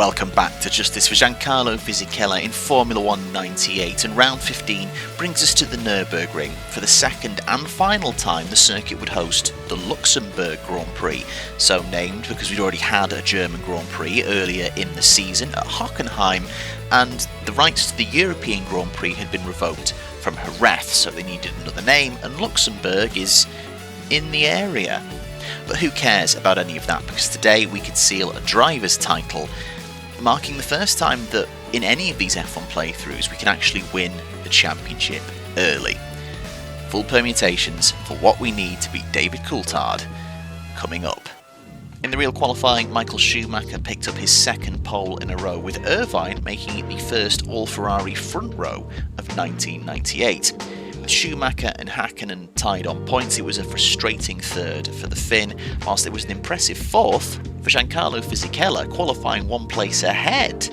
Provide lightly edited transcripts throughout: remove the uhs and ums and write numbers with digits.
Welcome back to Justice for Giancarlo Fisichella in Formula 1 98, and round 15 brings us to the Nürburgring. For the second and final time, the circuit would host the Luxembourg Grand Prix, so named because we'd already had a German Grand Prix earlier in the season at Hockenheim, and the rights to the European Grand Prix had been revoked from Jerez, so they needed another name, and Luxembourg is in the area. But who cares about any of that, because today we could seal a driver's title, marking the first time that in any of these F1 playthroughs we can actually win the championship early. Full permutations for what we need to beat David Coulthard coming up. In the real qualifying, Michael Schumacher picked up his second pole in a row, with Irvine making it the first all-Ferrari front row of 1998. With Schumacher and Häkkinen tied on points, it was a frustrating third for the Finn, whilst it was an impressive fourth for Giancarlo Fisichella, qualifying one place ahead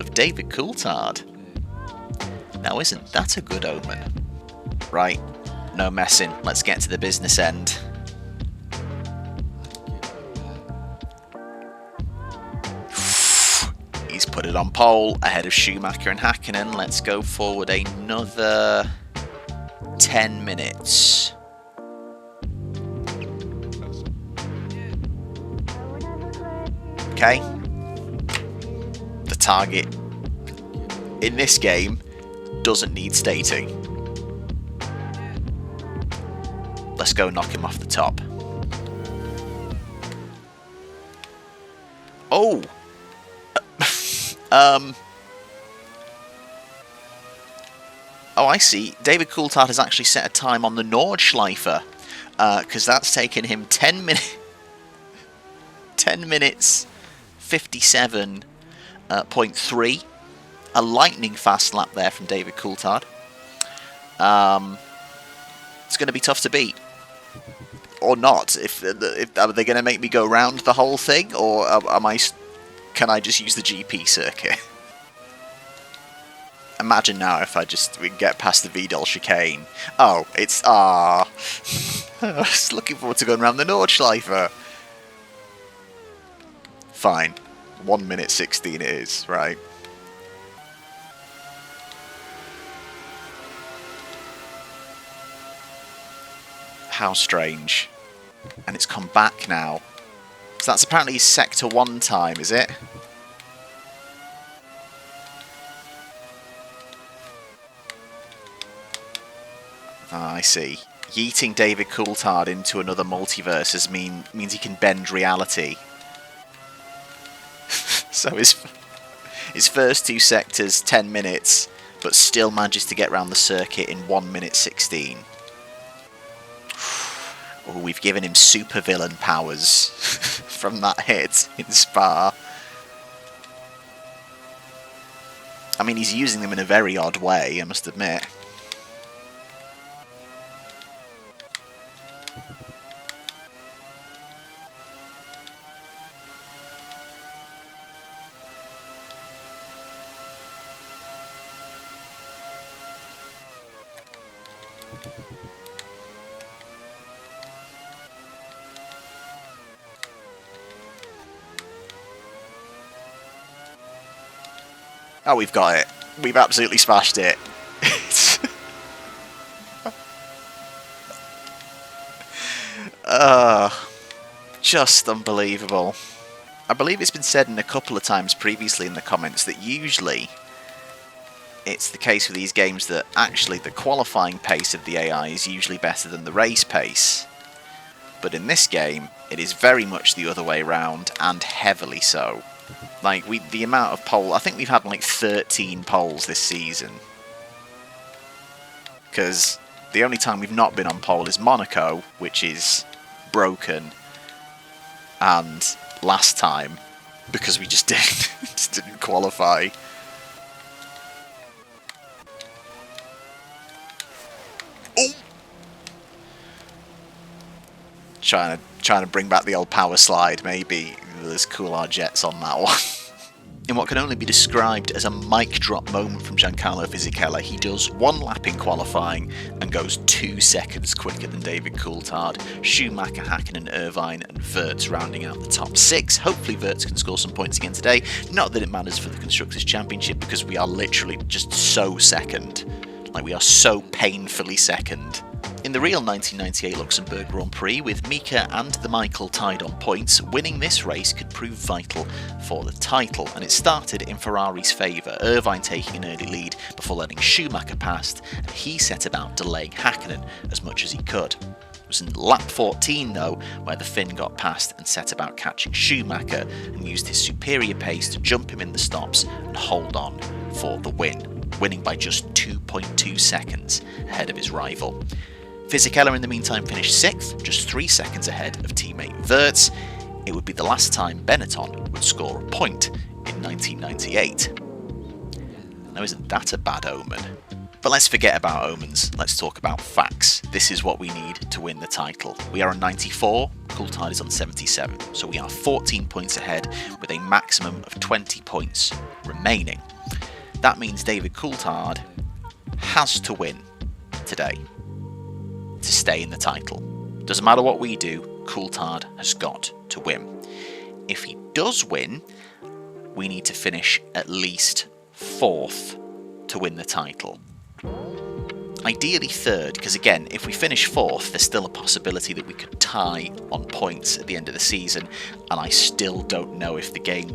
of David Coulthard. Now isn't that a good omen? Right, no messing, let's get to the business end. He's put it on pole ahead of Schumacher and Häkkinen. Let's go forward another 10 minutes. Okay. The target in this game doesn't need stating. Let's go knock him off the top. Oh! Oh, I see. David Coulthard has actually set a time on the Nordschleife, because that's taken him 10 minutes 57.3. A lightning fast lap there from David Coulthard. It's going to be tough to beat, or not. If are they going to make me go round the whole thing, or can I just use the GP circuit? Imagine now if we get past the Vidal chicane. Oh, it's I was looking forward to going around the Nordschleife. Fine. 1 minute 16 it is, right? How strange. And it's come back now. So that's apparently Sector 1 time, is it? Ah, I see. Yeeting David Coulthard into another multiverse means he can bend reality. So his first two sectors, 10 minutes, but still manages to get around the circuit in 1 minute 16. Oh, we've given him supervillain powers from that hit in Spa. I mean, he's using them in a very odd way, I must admit. Oh, we've got it. We've absolutely smashed it. Just unbelievable. I believe it's been said in a couple of times previously in the comments that usually it's the case with these games that actually the qualifying pace of the AI is usually better than the race pace. But in this game, it is very much the other way around, and heavily so. Like, the amount of pole, I think we've had like 13 poles this season. Because the only time we've not been on pole is Monaco, which is broken. And last time, because we just didn't qualify. Oh! Trying to bring back the old power slide, maybe. Let's cool our jets on that one. In what can only be described as a mic drop moment from Giancarlo Fisichella, he does one lap in qualifying and goes 2 seconds quicker than David Coulthard, Schumacher, Hakkinen, Irvine and Wirtz rounding out the top 6. Hopefully Wirtz can score some points again today. Not that it matters for the Constructors' Championship, because we are literally just so second. Like, we are so painfully second. In the real 1998 Luxembourg Grand Prix, with Mika and the Michael tied on points, winning this race could prove vital for the title, and it started in Ferrari's favour, Irvine taking an early lead before letting Schumacher past, and he set about delaying Hakkinen as much as he could. It was in lap 14 though, where the Finn got past and set about catching Schumacher and used his superior pace to jump him in the stops and hold on for the win, winning by just 2.2 seconds ahead of his rival. Fisichella in the meantime finished 6th, just 3 seconds ahead of teammate Wirtz. It would be the last time Benetton would score a point in 1998. Now, isn't that a bad omen? But let's forget about omens, let's talk about facts. This is what we need to win the title. We are on 94, Coulthard is on 77, so we are 14 points ahead with a maximum of 20 points remaining. That means David Coulthard has to win today to stay in the title. Doesn't matter what we do, Coulthard has got to win. If he does win, we need to finish at least 4th to win the title. Ideally 3rd, because again, if we finish 4th, there's still a possibility that we could tie on points at the end of the season, and I still don't know if the game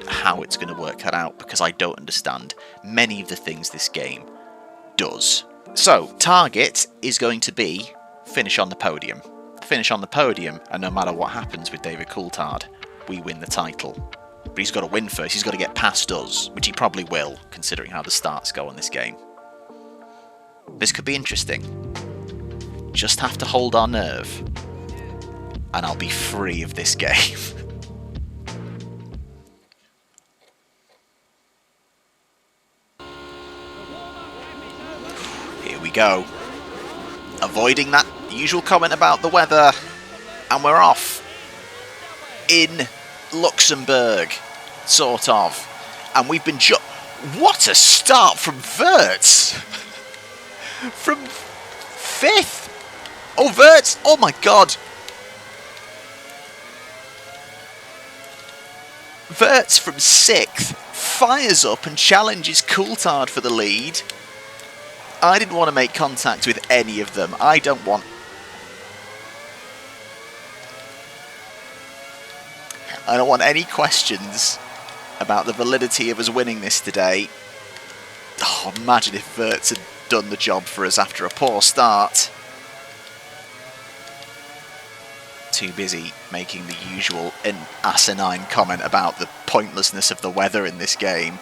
how it's going to work that out, because I don't understand many of the things this game does. So, target is going to be finish on the podium. Finish on the podium, and no matter what happens with David Coulthard, we win the title. But he's got to win first, he's got to get past us, which he probably will, considering how the starts go on this game. This could be interesting. Just have to hold our nerve, and I'll be free of this game. Here we go. Avoiding that usual comment about the weather, and we're off in Luxembourg, sort of. And we've been what a start from Wirtz! From 5th! Oh, Wirtz! Oh my god! Wirtz from 6th fires up and challenges Coulthard for the lead. I didn't want to make contact with any of them. I don't want any questions about the validity of us winning this today. Oh, imagine if Wirtz had done the job for us after a poor start. Too busy making the usual asinine comment about the pointlessness of the weather in this game.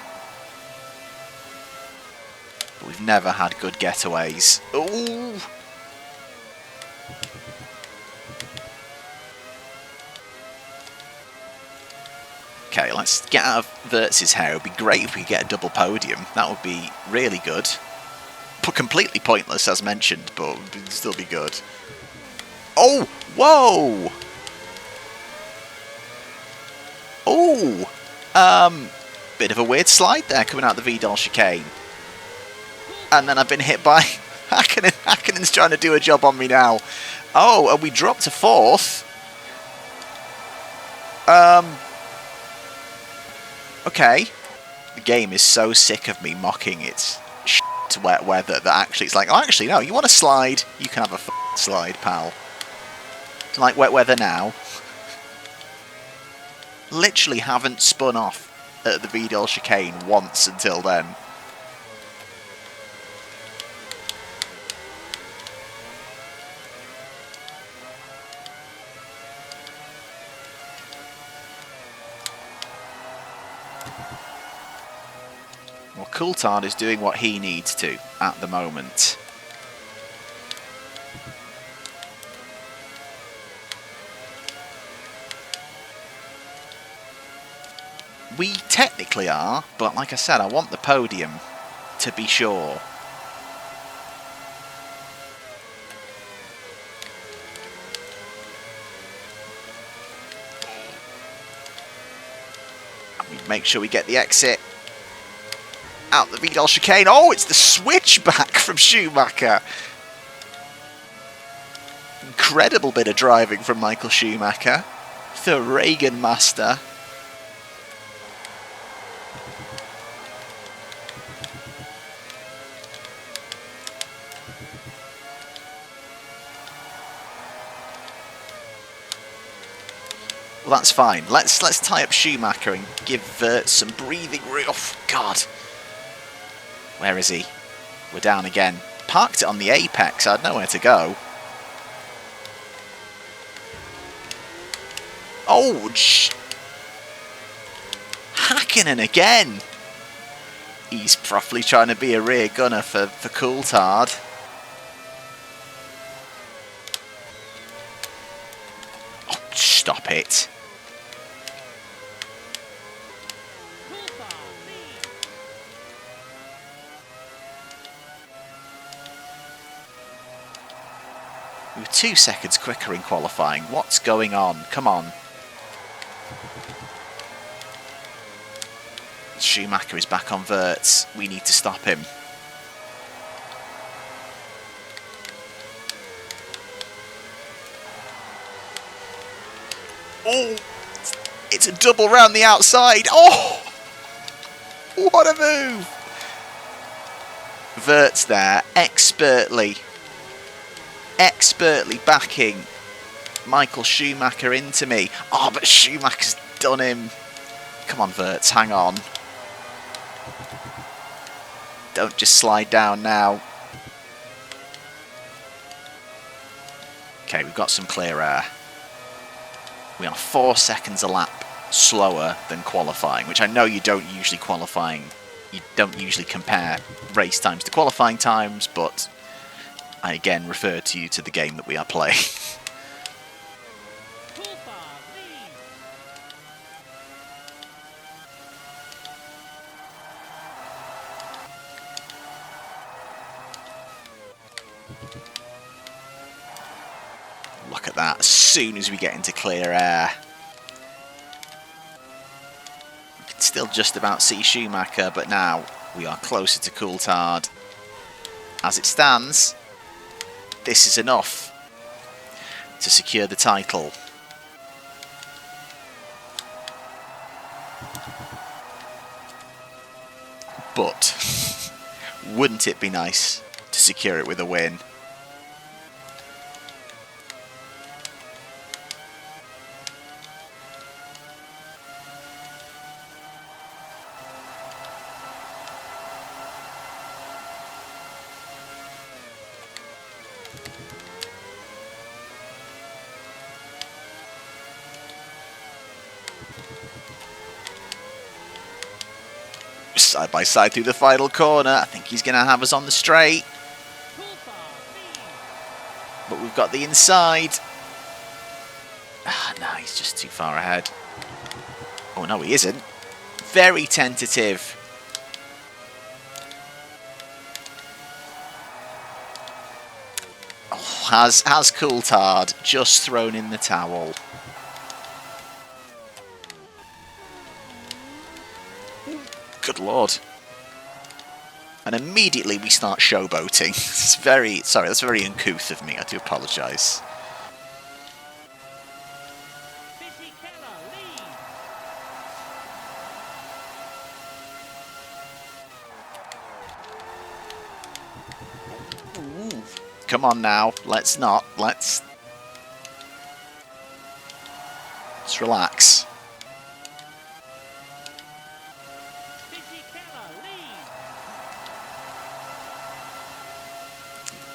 But we've never had good getaways. Ooh! Okay, let's get out of Wirtz's hair. It would be great if we could get a double podium. That would be really good. Completely pointless, as mentioned, but it would still be good. Oh! Whoa! Oh! Bit of a weird slide there coming out the Vidal chicane. And then I've been hit by Hakkinen. Hakkinen's trying to do a job on me now. Oh, and we dropped to 4th. Okay. The game is so sick of me mocking its shit wet weather that actually it's like, oh, actually, no, you want to slide? You can have a slide, pal. It's like wet weather now. Literally haven't spun off at the Vidal chicane once until then. Well, Coulthard is doing what he needs to at the moment. We technically are, but like I said, I want the podium to be sure. We Make sure we get the exit. Out the Vidal chicane. Oh, it's the switchback from Schumacher. Incredible bit of driving from Michael Schumacher. The Reagan master. Well, that's fine. Let's tie up Schumacher and give some breathing room. Oh, God. Where is he? We're down again. Parked it on the apex. I had nowhere to go. Oh, Hakkinen again. He's properly trying to be a rear gunner for Coulthard. Oh, stop it. We were 2 seconds quicker in qualifying. What's going on? Come on. Schumacher is back on Wirtz. We need to stop him. Oh! It's a double round the outside. Oh! What a move! Wirtz there, expertly backing Michael Schumacher into me. Oh, but Schumacher's done him. Come on, Wirtz, hang on. Don't just slide down now. Okay, we've got some clear air. We are 4 seconds a lap slower than qualifying, which I know you don't usually compare race times to qualifying times, but I again refer to you to the game that we are playing. Look at that, as soon as we get into clear air. You can still just about see Schumacher, but now we are closer to Coulthard. As it stands, this is enough to secure the title. But wouldn't it be nice to secure it with a win? Side by side through the final corner. I think he's going to have us on the straight. But we've got the inside. No, he's just too far ahead. Oh, no, he isn't. Very tentative. Oh, has Coulthard just thrown in the towel? Good lord. And immediately we start showboating. It's very, sorry, that's very uncouth of me. I do apologise. Come on now, let's relax.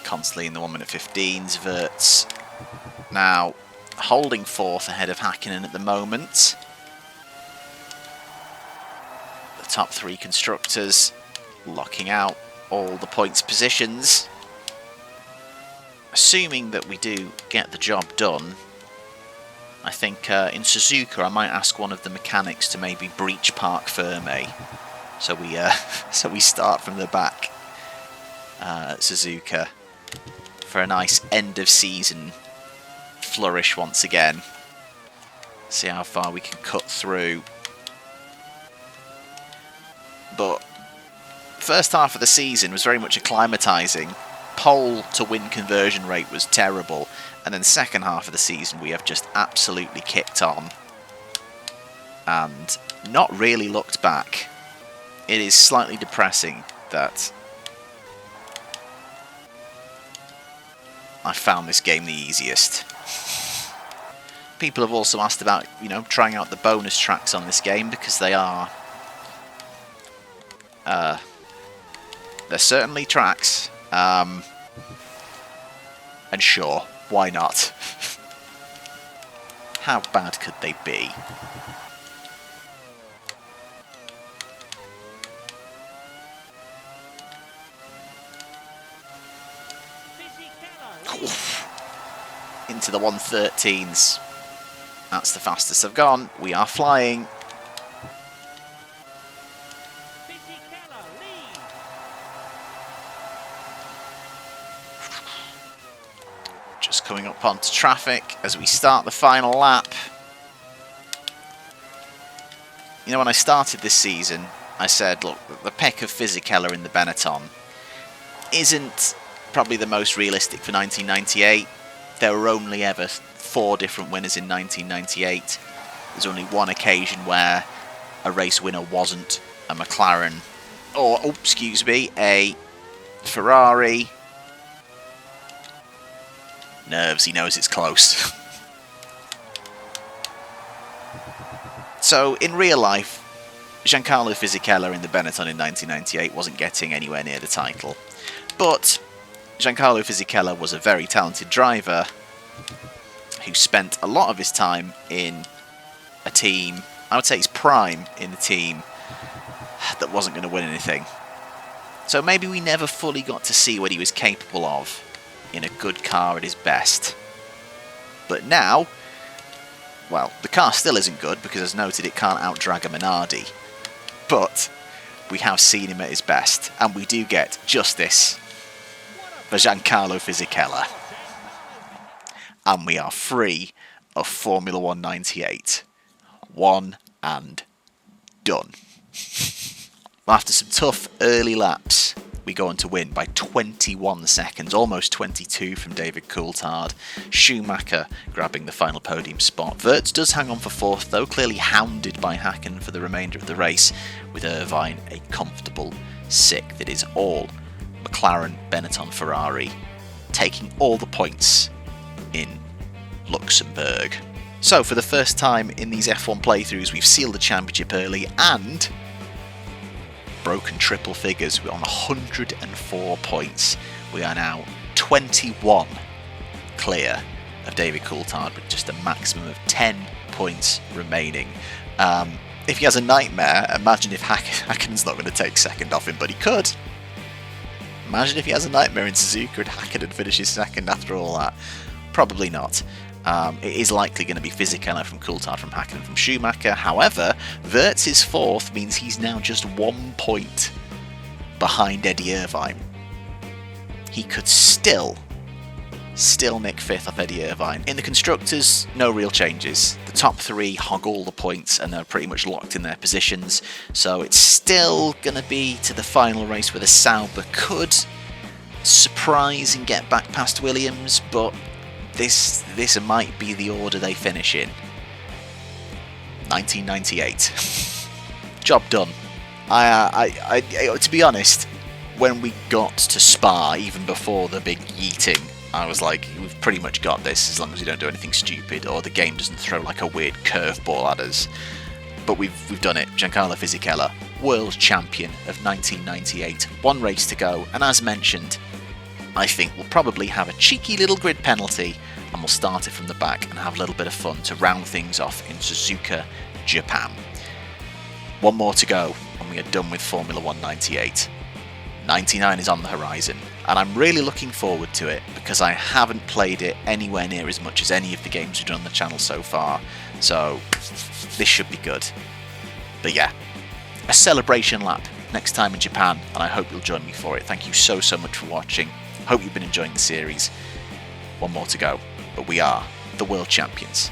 Constantly in the 1 minute 15s. Wirtz now holding fourth ahead of Hakkinen at the moment. The top three constructors locking out all the points positions. Assuming that we do get the job done, I think in Suzuka I might ask one of the mechanics to maybe breach park Ferme, so we start from the back at Suzuka for a nice end of season flourish once again. See how far we can cut through. but first half of the season was very much acclimatising. Pole to win conversion rate was terrible, and then second half of the season we have just absolutely kicked on and not really looked back. It is slightly depressing that I found this game the easiest. People have also asked about, trying out the bonus tracks on this game, because they are they're certainly tracks, and sure, why not? How bad could they be? Oof. Into the 113s. That's the fastest I've gone. We are flying. Just coming up onto traffic as we start the final lap. When I started this season, I said, look, the pick of Fisichella in the Benetton isn't probably the most realistic for 1998. There were only ever 4 different winners in 1998. There's only one occasion where a race winner wasn't a McLaren, or, a Ferrari. Nerves, he knows it's close. So, in real life, Giancarlo Fisichella in the Benetton in 1998 wasn't getting anywhere near the title. But Giancarlo Fisichella was a very talented driver who spent a lot of his time in a team, I would say his prime in the team, that wasn't going to win anything. So maybe we never fully got to see what he was capable of in a good car at his best. But now, well, the car still isn't good, because as noted it can't outdrag a Minardi. But we have seen him at his best, and we do get justice for Giancarlo Fisichella. And we are free of Formula 1 98. One and done. After some tough early laps, we go on to win by 21 seconds, almost 22 from David Coulthard. Schumacher grabbing the final podium spot. Wirtz does hang on for 4th, though, clearly hounded by Hakkinen for the remainder of the race, with Irvine a comfortable 6th. It is all McLaren, Benetton, Ferrari taking all the points in Luxembourg. So for the first time in these F1 playthroughs, we've sealed the championship early and broken triple figures. We're on 104 points. We are now 21 clear of David Coulthard with just a maximum of 10 points remaining. If he has a nightmare, imagine if Hakkinen's not going to take second off him, but he could. Imagine if he has a nightmare in Suzuka and Hakkinen finishes second after all that. Probably not. It is likely going to be Fisichella from Coulthard, from Hakkinen, from Schumacher. However, Wirtz's 4th means he's now just 1 point behind Eddie Irvine. He could still nick 5th off Eddie Irvine. In the Constructors, no real changes. The top 3 hog all the points and they're pretty much locked in their positions. So it's still going to be to the final race where the Sauber could surprise and get back past Williams, but this might be the order they finish in. 1998. Job done. I to be honest, when we got to Spa, even before the big yeeting, I was like, we've pretty much got this as long as we don't do anything stupid or the game doesn't throw like a weird curveball at us. But we've done it. Giancarlo Fisichella, world champion of 1998. 1 race to go, and as mentioned, I think we'll probably have a cheeky little grid penalty and we'll start it from the back and have a little bit of fun to round things off in Suzuka, Japan. 1 more to go and we are done with Formula 1 98. 99 is on the horizon and I'm really looking forward to it because I haven't played it anywhere near as much as any of the games we've done on the channel so far, so this should be good. But yeah, a celebration lap next time in Japan, and I hope you'll join me for it. Thank you so much for watching. Hope you've been enjoying the series. 1 more to go, but we are the world champions.